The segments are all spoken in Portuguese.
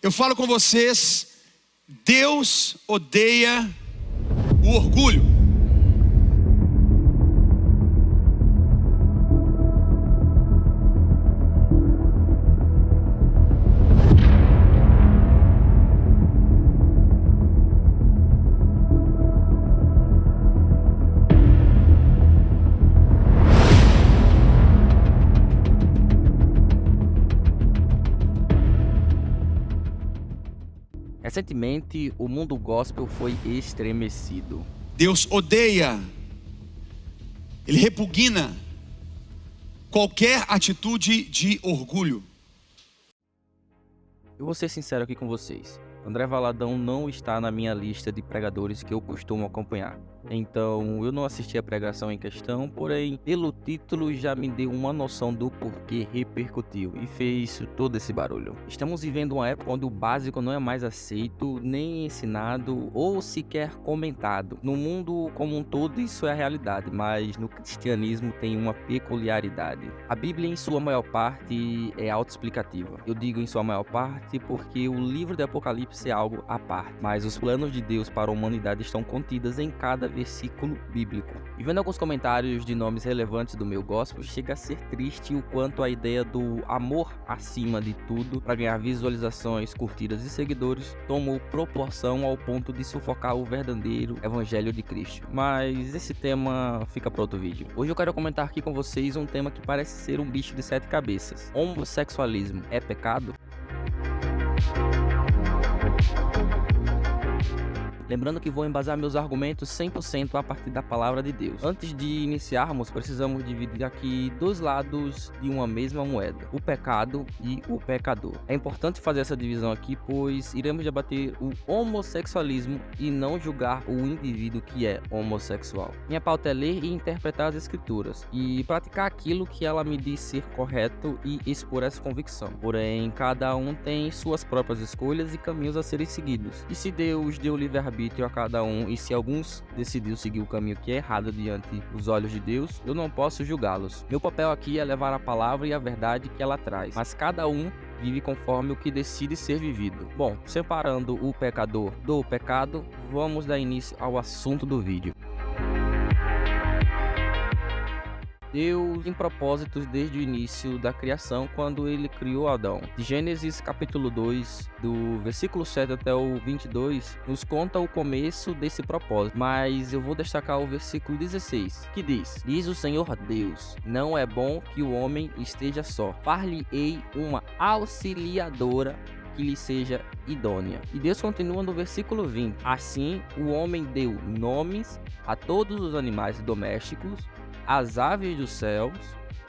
Eu falo com vocês, Deus odeia o orgulho. Recentemente, o mundo gospel foi estremecido. Deus odeia, Ele repugna qualquer atitude de orgulho. Eu vou ser sincero aqui com vocês. André Valadão não está na minha lista de pregadores que eu costumo acompanhar. Então, eu não assisti a pregação em questão, porém, pelo título já me deu uma noção do porquê repercutiu e fez todo esse barulho. Estamos vivendo uma época onde o básico não é mais aceito, nem ensinado ou sequer comentado. No mundo como um todo isso é a realidade, mas no cristianismo tem uma peculiaridade. A Bíblia em sua maior parte é autoexplicativa. Eu digo em sua maior parte porque o livro de Apocalipse é algo à parte, mas os planos de Deus para a humanidade estão contidos em cada versículo bíblico. E vendo alguns comentários de nomes relevantes do meu gospel, chega a ser triste o quanto a ideia do amor acima de tudo para ganhar visualizações, curtidas e seguidores tomou proporção ao ponto de sufocar o verdadeiro evangelho de Cristo. Mas esse tema fica para outro vídeo. Hoje eu quero comentar aqui com vocês um tema que parece ser um bicho de 7 cabeças. Homossexualismo é pecado? Lembrando que vou embasar meus argumentos 100% a partir da palavra de Deus. Antes de iniciarmos, precisamos dividir aqui dois lados de uma mesma moeda: o pecado e o pecador. É importante fazer essa divisão aqui, pois iremos debater o homossexualismo e não julgar o indivíduo que é homossexual. Minha pauta é ler e interpretar as escrituras e praticar aquilo que ela me diz ser correto e expor essa convicção. Porém, cada um tem suas próprias escolhas e caminhos a serem seguidos. E se Deus deu livre-arbítrio a cada um, e se alguns decidiram seguir o caminho que é errado diante dos olhos de Deus, eu não posso julgá-los. Meu papel aqui é levar a palavra e a verdade que ela traz, mas cada um vive conforme o que decide ser vivido. Bom, separando o pecador do pecado, vamos dar início ao assunto do vídeo. Deus tem propósitos desde o início da criação, quando ele criou Adão. De Gênesis capítulo 2, do versículo 7 até o 22, nos conta o começo desse propósito, mas eu vou destacar o versículo 16, que diz: Diz o Senhor Deus, não é bom que o homem esteja só, far-lhe-ei uma auxiliadora que lhe seja idônea. E Deus continua no versículo 20, assim o homem deu nomes a todos os animais domésticos, às aves dos céus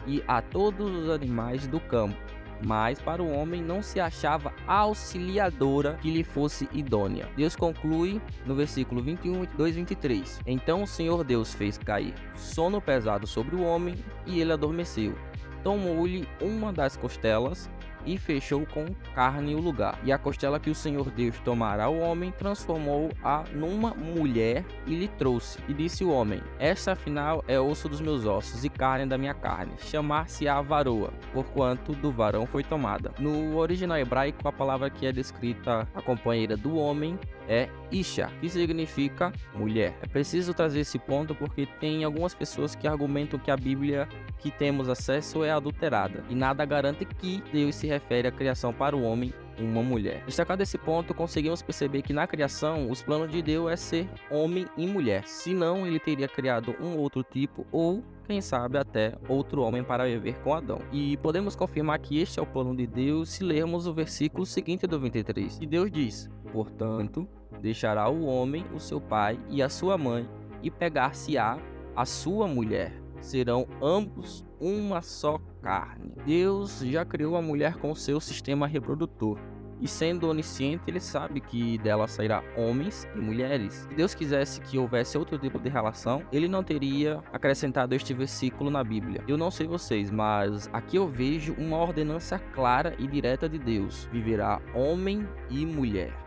e a todos os animais do campo, mas para o homem não se achava auxiliadora que lhe fosse idônea. Deus conclui no versículo 21, 22 e 23. Então o Senhor Deus fez cair sono pesado sobre o homem e ele adormeceu. Tomou-lhe uma das costelas e fechou com carne o lugar. E a costela que o Senhor Deus tomara ao homem, transformou-a numa mulher e lhe trouxe. E disse o homem: Esta afinal é osso dos meus ossos e carne da minha carne. Chamar-se-á varoa, porquanto do varão foi tomada. No original hebraico, a palavra que é descrita a companheira do homem é Isha, que significa mulher. É preciso trazer esse ponto porque tem algumas pessoas que argumentam que a Bíblia que temos acesso é adulterada, e nada garante que Deus se refere à criação para o homem uma mulher. Destacado esse ponto, conseguimos perceber que na criação os planos de Deus é ser homem e mulher, senão ele teria criado um outro tipo ou quem sabe até outro homem para viver com Adão. E podemos confirmar que este é o plano de Deus se lermos o versículo seguinte do 23. E Deus diz: Portanto, deixará o homem o seu pai e a sua mãe e pegar-se-á a sua mulher. Serão ambos uma só carne. Deus já criou a mulher com seu sistema reprodutor. E sendo onisciente, ele sabe que dela sairá homens e mulheres. Se Deus quisesse que houvesse outro tipo de relação, ele não teria acrescentado este versículo na Bíblia. Eu não sei vocês, mas aqui eu vejo uma ordenança clara e direta de Deus: viverá homem e mulher.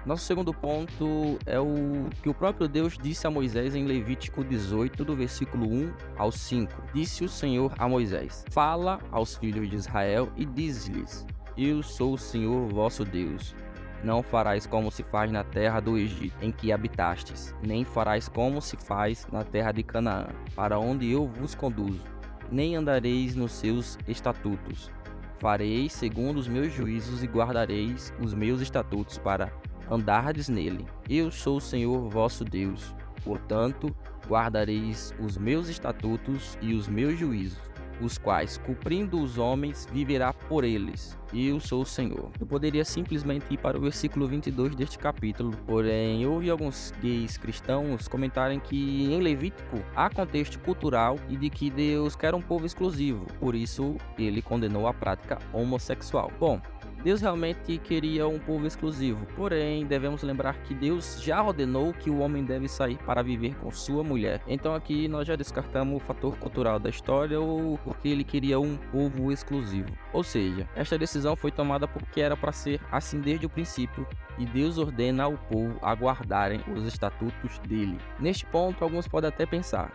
Nosso segundo ponto é o que o próprio Deus disse a Moisés em Levítico 18, do versículo 1 ao 5. Disse o Senhor a Moisés: Fala aos filhos de Israel e diz-lhes: Eu sou o Senhor vosso Deus. Não farás como se faz na terra do Egito, em que habitastes, nem farás como se faz na terra de Canaã, para onde eu vos conduzo, nem andareis nos seus estatutos. Fareis segundo os meus juízos e guardareis os meus estatutos para andardes nele. Eu sou o Senhor vosso Deus. Portanto, guardareis os meus estatutos e os meus juízos, os quais, cumprindo os homens, viverá por eles. Eu sou o Senhor. Eu poderia simplesmente ir para o versículo 22 deste capítulo, porém eu ouvi alguns gays cristãos comentarem que em Levítico há contexto cultural e de que Deus quer um povo exclusivo, por isso ele condenou a prática homossexual. Bom, Deus realmente queria um povo exclusivo, porém devemos lembrar que Deus já ordenou que o homem deve sair para viver com sua mulher. Então aqui nós já descartamos o fator cultural da história ou porque ele queria um povo exclusivo. Ou seja, esta decisão foi tomada porque era para ser assim desde o princípio e Deus ordena ao povo a guardarem os estatutos dele. Neste ponto, alguns podem até pensar: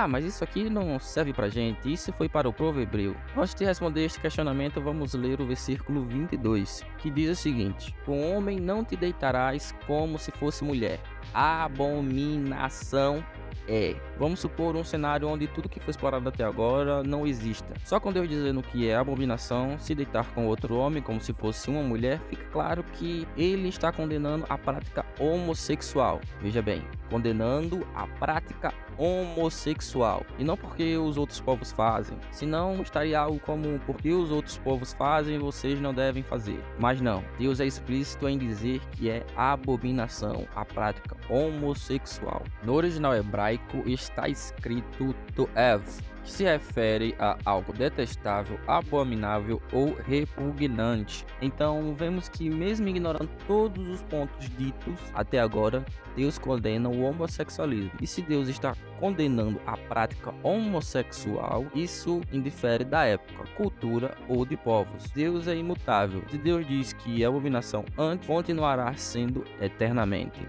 mas isso aqui não serve pra gente, isso foi para o povo hebreu. Antes de responder este questionamento, vamos ler o versículo 22, que diz o seguinte: Com homem não te deitarás como se fosse mulher. Abominação é. Vamos supor um cenário onde tudo que foi explorado até agora não exista. Só com Deus dizendo que é abominação se deitar com outro homem como se fosse uma mulher, fica claro que ele está condenando a prática homossexual. Veja bem, condenando a prática homossexual. E não porque os outros povos fazem, senão estaria algo como: porque os outros povos fazem, vocês não devem fazer. Mas não, Deus é explícito em dizer que é abominação a prática homossexual. No original hebraico está escrito to'ev, que se refere a algo detestável, abominável ou repugnante. Então vemos que, mesmo ignorando todos os pontos ditos até agora, Deus condena o homossexualismo. E se Deus está condenando a prática homossexual, isso indifere da época, cultura ou de povos. Deus é imutável. Se Deus diz que é abominação antes, continuará sendo eternamente.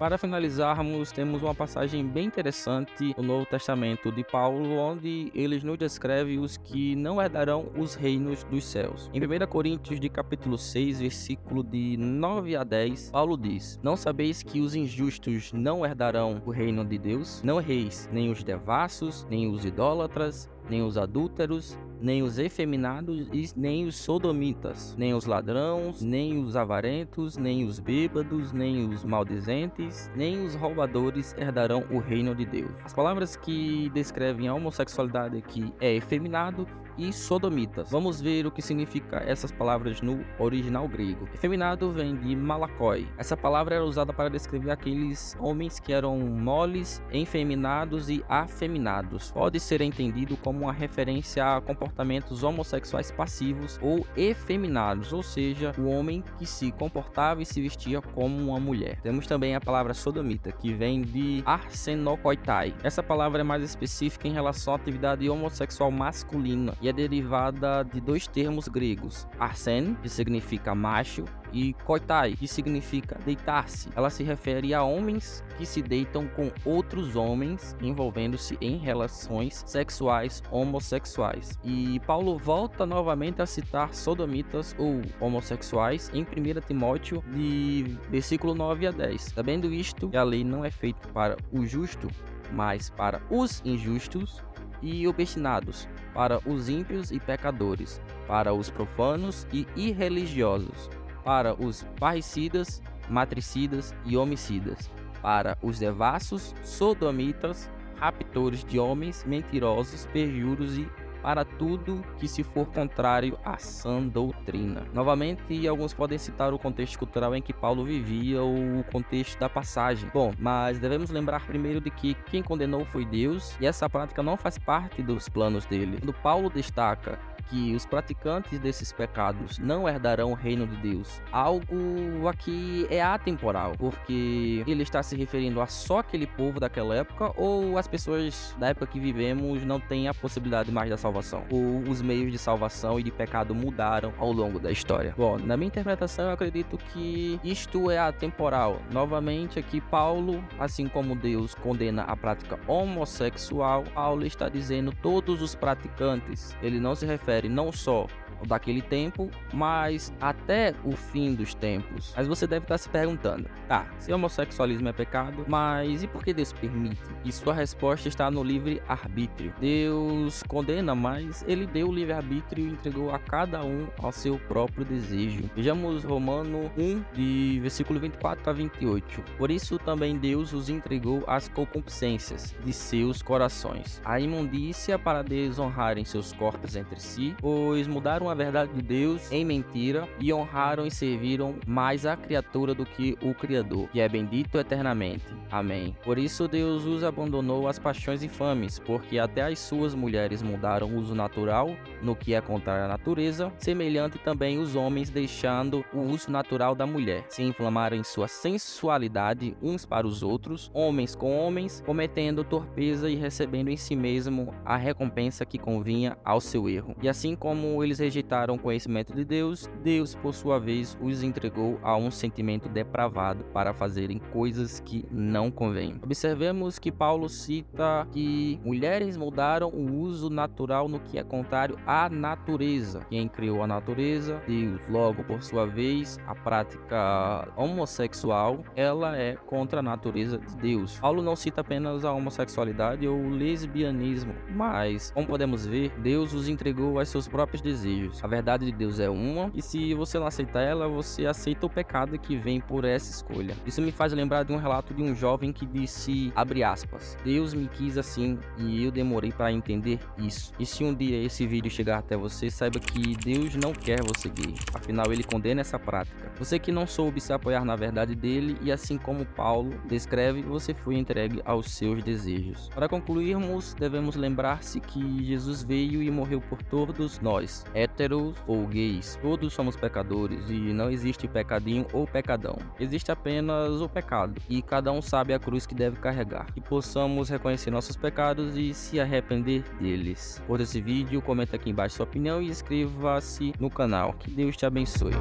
Para finalizarmos, temos uma passagem bem interessante no Novo Testamento de Paulo, onde ele nos descreve os que não herdarão os reinos dos céus. Em 1 Coríntios de capítulo 6, versículo de 9 a 10, Paulo diz: Não sabeis que os injustos não herdarão o reino de Deus? Não erreis, nem os devassos, nem os idólatras, nem os adúlteros, nem os efeminados, nem os sodomitas, nem os ladrões, nem os avarentos, nem os bêbados, nem os maldizentes, nem os roubadores herdarão o reino de Deus. As palavras que descrevem a homossexualidade aqui é efeminado e sodomitas. Vamos ver o que significa essas palavras no original grego. Efeminado vem de malakoi. Essa palavra era usada para descrever aqueles homens que eram moles, efeminados e afeminados. Pode ser entendido como uma referência a comportamentos homossexuais passivos ou efeminados, ou seja, o homem que se comportava e se vestia como uma mulher. Temos também a palavra sodomita, que vem de arsenokoitai. Essa palavra é mais específica em relação à atividade homossexual masculina e é derivada de dois termos gregos: arsen, que significa macho, e koitai, que significa deitar-se. Ela se refere a homens que se deitam com outros homens, envolvendo-se em relações sexuais homossexuais. E Paulo volta novamente a citar sodomitas ou homossexuais em 1 Timóteo de versículo 9 a 10. Sabendo isto, que a lei não é feita para o justo, mas para os injustos e obstinados, para os ímpios e pecadores, para os profanos e irreligiosos, para os parricidas, matricidas e homicidas, para os devassos, sodomitas, raptores de homens, mentirosos, perjuros e para tudo que se for contrário à sã doutrina. Novamente, alguns podem citar o contexto cultural em que Paulo vivia ou o contexto da passagem. Bom, mas devemos lembrar primeiro de que quem condenou foi Deus e essa prática não faz parte dos planos dele. Quando Paulo destaca que os praticantes desses pecados não herdarão o reino de Deus. Algo aqui é atemporal, porque ele está se referindo a só aquele povo daquela época, ou as pessoas da época que vivemos não têm a possibilidade mais da salvação, ou os meios de salvação e de pecado mudaram ao longo da história. Bom, na minha interpretação eu acredito que isto é atemporal. Novamente aqui Paulo, assim como Deus condena a prática homossexual, Paulo está dizendo todos os praticantes. Ele não se refere não só daquele tempo, mas até o fim dos tempos. Mas você deve estar se perguntando, tá, se homossexualismo é pecado, mas e por que Deus permite? E sua resposta está no livre-arbítrio. Deus condena, mas ele deu o livre-arbítrio e entregou a cada um ao seu próprio desejo. Vejamos Romano 1, de versículo 24 a 28. Por isso também Deus os entregou às concupiscências de seus corações, a imundícia para desonrarem seus corpos entre si, pois mudaram a verdade de Deus em mentira e honraram e serviram mais a criatura do que o Criador, que é bendito eternamente. Amém. Por isso Deus os abandonou às paixões infames, porque até as suas mulheres mudaram o uso natural no que é contrário à natureza, semelhante também os homens deixando o uso natural da mulher, se inflamaram em sua sensualidade uns para os outros, homens com homens, cometendo torpeza e recebendo em si mesmo a recompensa que convinha ao seu erro. E assim como eles rejeitaram o conhecimento de Deus, Deus por sua vez os entregou a um sentimento depravado para fazerem coisas que não convêm. Observemos que Paulo cita que mulheres mudaram o uso natural no que é contrário à natureza. Quem criou a natureza? Deus. Logo, por sua vez, a prática homossexual, ela é contra a natureza de Deus. Paulo não cita apenas a homossexualidade ou o lesbianismo, mas, como podemos ver, Deus os entregou aos seus próprios desejos. A verdade de Deus é uma, e se você não aceita ela, você aceita o pecado que vem por essa escolha. Isso me faz lembrar de um relato de um jovem que disse, abre aspas, Deus me quis assim e eu demorei para entender isso. E se um dia esse vídeo chegar até você, saiba que Deus não quer você gay. Afinal, ele condena essa prática. Você que não soube se apoiar na verdade dele e assim como Paulo descreve, você foi entregue aos seus desejos. Para concluirmos, devemos lembrar-se que Jesus veio e morreu por todos nós, héteros ou gays. Todos somos pecadores e não existe pecadinho ou pecadão. Existe apenas o pecado e cada um sabe a cruz que deve carregar. Que possamos reconhecer nossos pecados e se arrepender deles. Curta esse vídeo, comenta aqui embaixo sua opinião e inscreva-se no canal. Que Deus te abençoe.